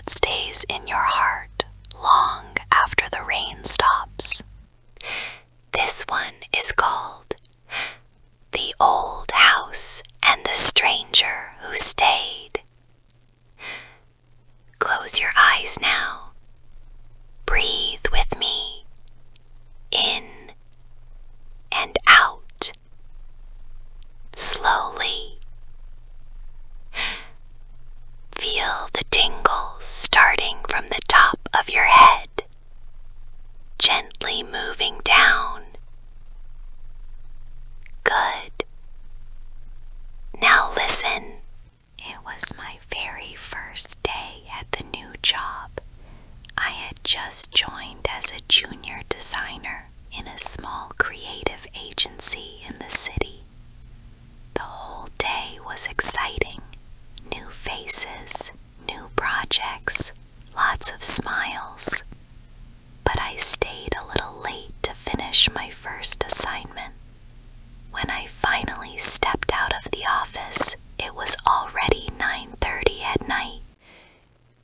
that stays in your heart long after the rain stops. This one is called The Old House and the Stranger Who Stayed. Close your eyes now. Breathe with me. In and out. Slowly. Feel the tingles starting from the top of your head, gently moving down. Good. Now listen. It was my very first day at the new job. I had just joined as a junior designer in a small creative agency in the city. The whole day was exciting. New faces, new projects, lots of smiles. But I stayed a little late to finish my first assignment. When I finally stepped out of the office, it was already 9:30 at night.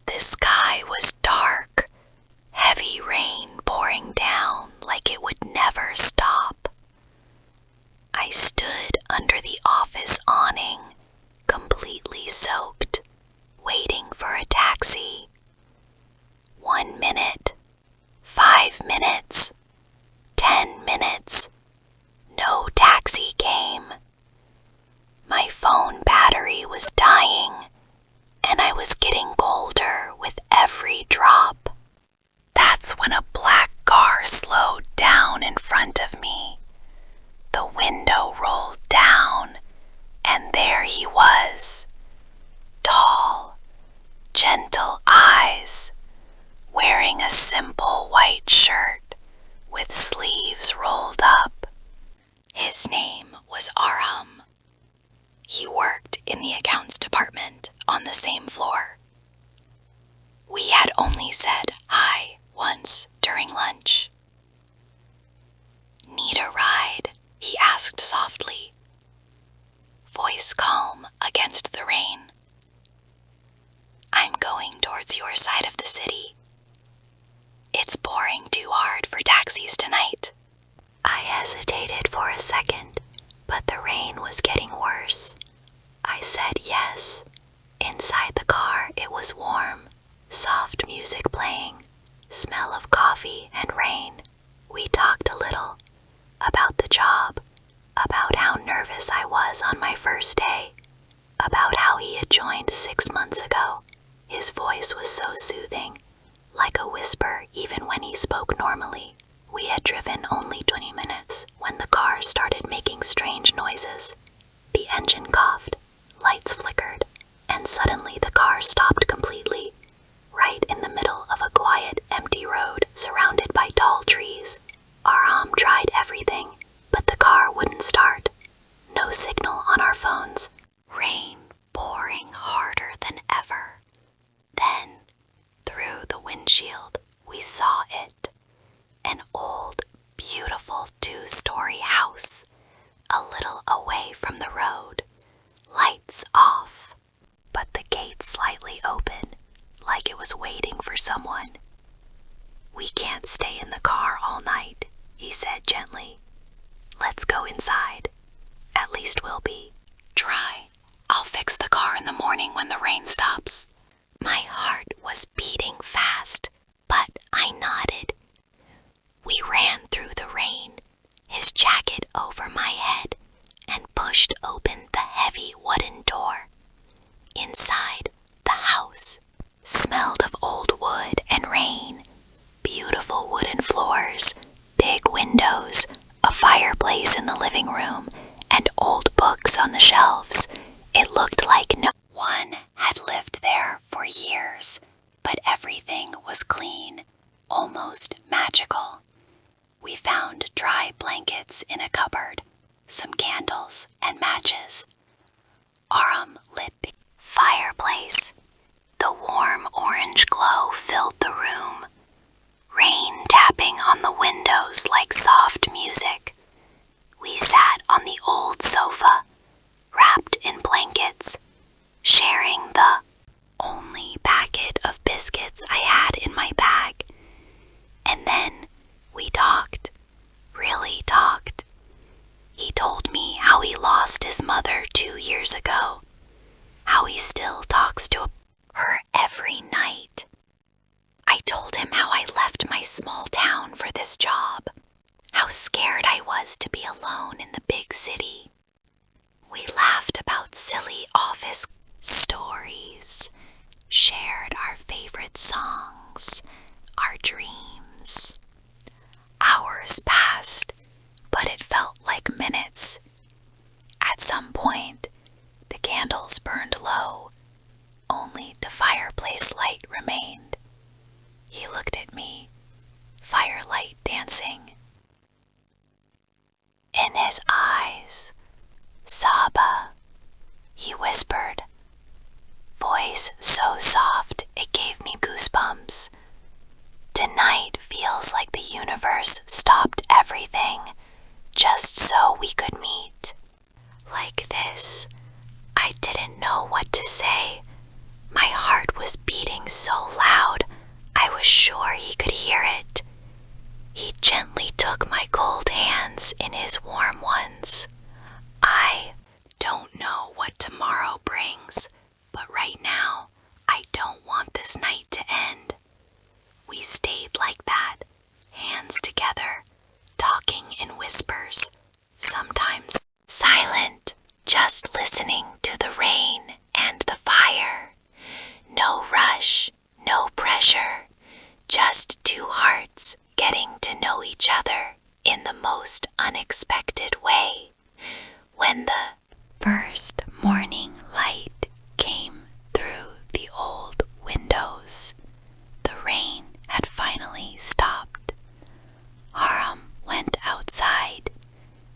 The sky was dark, heavy rain pouring down like it would never stop. I stood under the office awning, completely soaked, waiting for a taxi. 1 minute, 5 minutes, 10 minutes. No taxi came. My phone battery was dying, and I was getting colder with every drop. That's when a black car slowed down in front of me. The window rolled down, and there he was. Tall, gentle eyes, wearing a simple white shirt with sleeves rolled up. His name was Arham. He worked in the accounts department on the same floor. We had only said hi once during lunch. Need a ride? He asked softly, voice calm against the rain. I'm going towards your side of the city. It's pouring too hard for taxis tonight. I hesitated for a second, but the rain was getting worse. I said yes. Inside the car it was warm, soft music playing, smell of coffee and rain. We talked a little about the job, about how nervous I was on my first day, about how he had joined 6 months ago. His voice was so soothing, like a whisper even when he spoke normally. We had driven only 20 minutes when the car started making strange noises. The engine coughed, lights flickered, and suddenly the car stopped completely, right in the middle of a quiet, empty road surrounded by tall trees. Arham tried everything, but the car wouldn't start. No signal on our phones. Rain pouring harder than ever. Then, through the windshield, we saw it. An old, beautiful 2-story house, a little away from the road. Lights off, but the gate slightly open, like it was waiting for someone. We can't stay in the car all night, he said gently. Let's go inside. At least we'll be. Try. I'll fix the car in the morning when the rain stops. My heart was beating fast, but I nodded. We ran through the rain, his jacket over my head, and pushed open the heavy wooden door. Inside, the house smelled of old wood and rain, beautiful wooden floors, big windows, a fireplace in the living room, and old books on the shelves. It looked like no one had lived there for years, but everything was clean, almost magical. We found dry blankets in a cupboard, some candles and matches. Arham lit the fireplace. The warm orange glow filled the room, rain tapping on the windows like soft music. We sat on the old sofa, wrapped in blankets, fireplace light remained. He looked at me, firelight dancing. In his eyes, Saba, he whispered, voice so soft it gave me goosebumps. Tonight feels like the universe stopped everything just so we could meet. Like this, I didn't know what to say. My heart was beating so loud, I was sure he could hear it. He gently took my cold hands in his warm ones. I don't know what tomorrow brings, but right now, I don't want this night to end. We stayed like that, hands together, talking in whispers, sometimes silent, just listening to the rain and the fire. No rush, no pressure, just two hearts getting to know each other in the most unexpected way. When the first morning light came through the old windows, the rain had finally stopped. Haram went outside,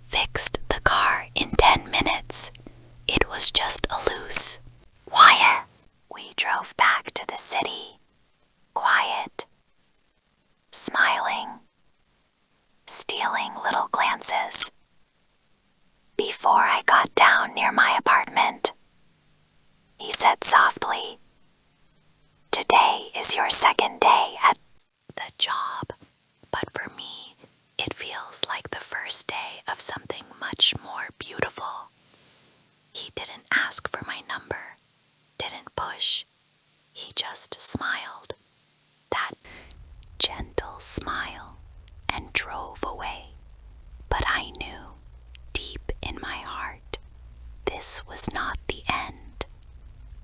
fixed the car in 10 minutes. It was just a loose. Wyatt. We drove back to the city, quiet, smiling, stealing little glances. Before I got down near my apartment, he said softly, today is your second day at the job, but for me, it feels like the first day of something much more beautiful. He didn't ask for my number, didn't push. He just smiled, that gentle smile, and drove away. But I knew, deep in my heart, this was not the end.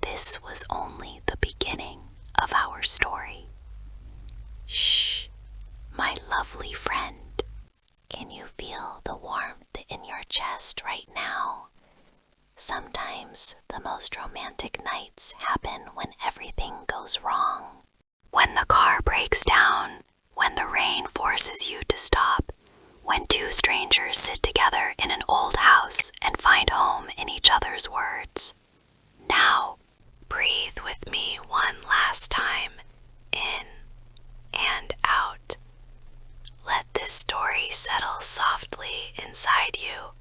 This was only the beginning of our story. Shh, my lovely friend. Can you feel the warmth in your chest right now? Sometimes the most romantic nights happen when everything goes wrong. When the car breaks down, when the rain forces you to stop, when two strangers sit together in an old house and find home in each other's words. Now, breathe with me one last time, in and out. Let this story settle softly inside you.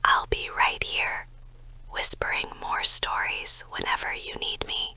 I'll be right here, whispering more stories whenever you need me.